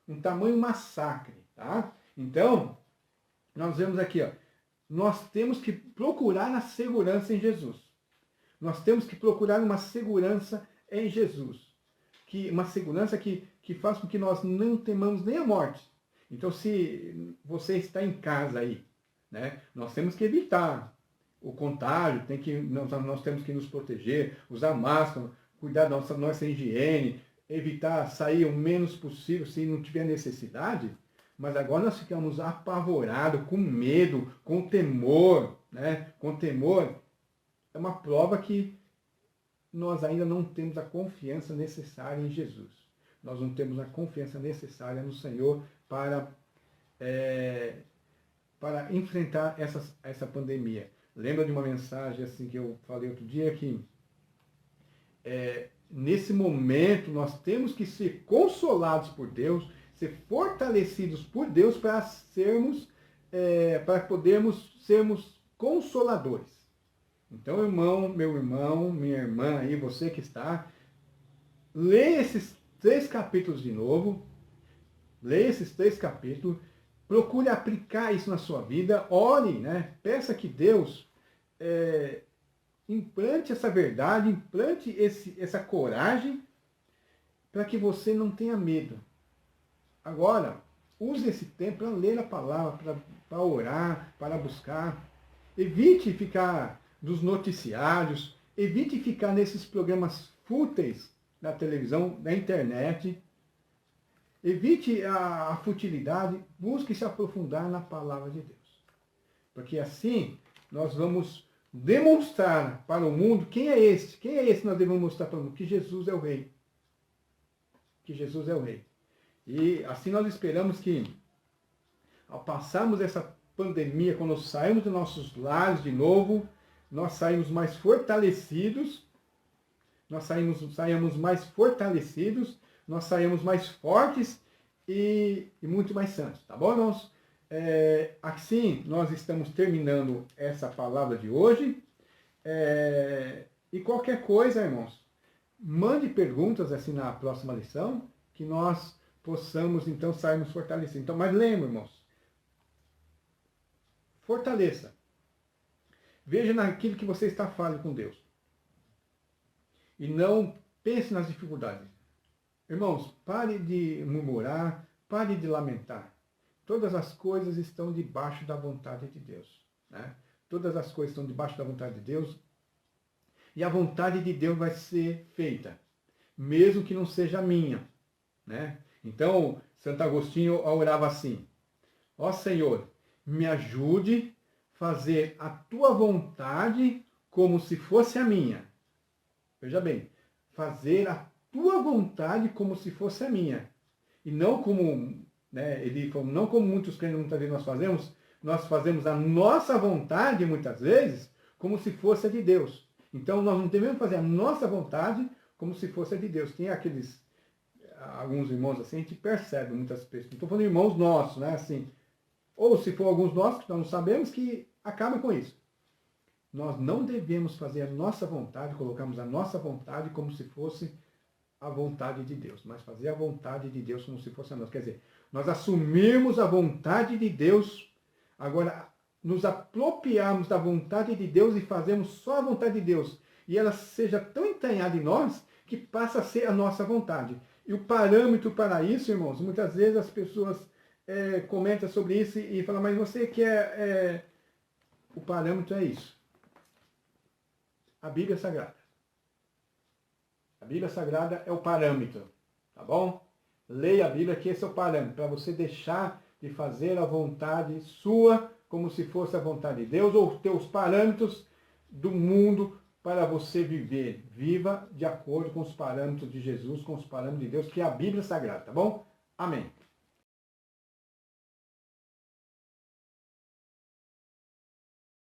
um tamanho massacre. Tá? Então, nós vemos aqui, ó, nós temos que procurar a segurança em Jesus. Nós temos que procurar uma segurança em Jesus. Uma segurança que faz com que nós não temamos nem a morte. Então, se você está em casa aí, né, nós temos que evitar o contágio, nós temos que nos proteger, usar máscara, cuidar da nossa higiene, evitar sair o menos possível se não tiver necessidade. Mas agora nós ficamos apavorados, com medo, com temor, né? Com temor. É uma prova que nós ainda não temos a confiança necessária em Jesus. Nós não temos a confiança necessária no Senhor para enfrentar essa pandemia. Lembra de uma mensagem assim que eu falei outro dia que nesse momento nós temos que ser consolados por Deus, ser fortalecidos por Deus para podermos sermos consoladores. Então, meu irmão, minha irmã aí, você que está, leia esses 3 capítulos de novo, leia esses 3 capítulos, procure aplicar isso na sua vida, ore, né? Peça que Deus implante essa verdade, implante essa coragem, para que você não tenha medo. Agora, use esse tempo para ler a palavra, para orar, para buscar. Evite ficar dos noticiários, evite ficar nesses programas fúteis da televisão, da internet. Evite a futilidade, busque se aprofundar na palavra de Deus. Porque assim nós vamos demonstrar para o mundo quem é esse. Quem é esse que nós devemos mostrar para o mundo? Que Jesus é o Rei. Que Jesus é o Rei. E assim nós esperamos que, ao passarmos essa pandemia, quando saímos dos nossos lares de novo, nós saímos mais fortalecidos, nós saímos mais fortalecidos, nós saímos mais fortes e muito mais santos. Tá bom, irmãos? Assim, nós estamos terminando essa palavra de hoje. E qualquer coisa, irmãos, mande perguntas assim na próxima lição, que nós possamos, então, sairmos fortalecidos. Então, mas lembre, irmãos, fortaleça. Veja naquilo que você está falando com Deus. E não pense nas dificuldades. Irmãos, pare de murmurar, pare de lamentar. Todas as coisas estão debaixo da vontade de Deus. Né? Todas as coisas estão debaixo da vontade de Deus. E a vontade de Deus vai ser feita, mesmo que não seja a minha. Né? Então, Santo Agostinho orava assim: ó Senhor, me ajude a fazer a tua vontade como se fosse a minha. Veja bem, fazer a tua vontade como se fosse a minha. E não como, né, ele falou, não como muitos crentes muitas vezes nós fazemos a nossa vontade, muitas vezes, como se fosse a de Deus. Então, nós não devemos fazer a nossa vontade como se fosse a de Deus. Tem alguns irmãos assim, a gente percebe muitas pessoas. Não estou falando irmãos nossos, né? Assim, ou se for alguns nossos que nós não sabemos, que acaba com isso. Nós não devemos fazer a nossa vontade, colocamos a nossa vontade como se fosse a vontade de Deus, mas fazer a vontade de Deus como se fosse a nossa. Quer dizer, nós assumirmos a vontade de Deus, agora nos apropriarmos da vontade de Deus e fazermos só a vontade de Deus, e ela seja tão entranhada em nós que passa a ser a nossa vontade. E o parâmetro para isso, irmãos, muitas vezes as pessoas comentam sobre isso e falam, mas você quer... O parâmetro é isso. A Bíblia Sagrada. A Bíblia Sagrada é o parâmetro, tá bom? Leia a Bíblia, que esse é o parâmetro, para você deixar de fazer a vontade sua como se fosse a vontade de Deus, ou ter os parâmetros do mundo para você viver. Viva de acordo com os parâmetros de Jesus, com os parâmetros de Deus, que é a Bíblia Sagrada, tá bom? Amém.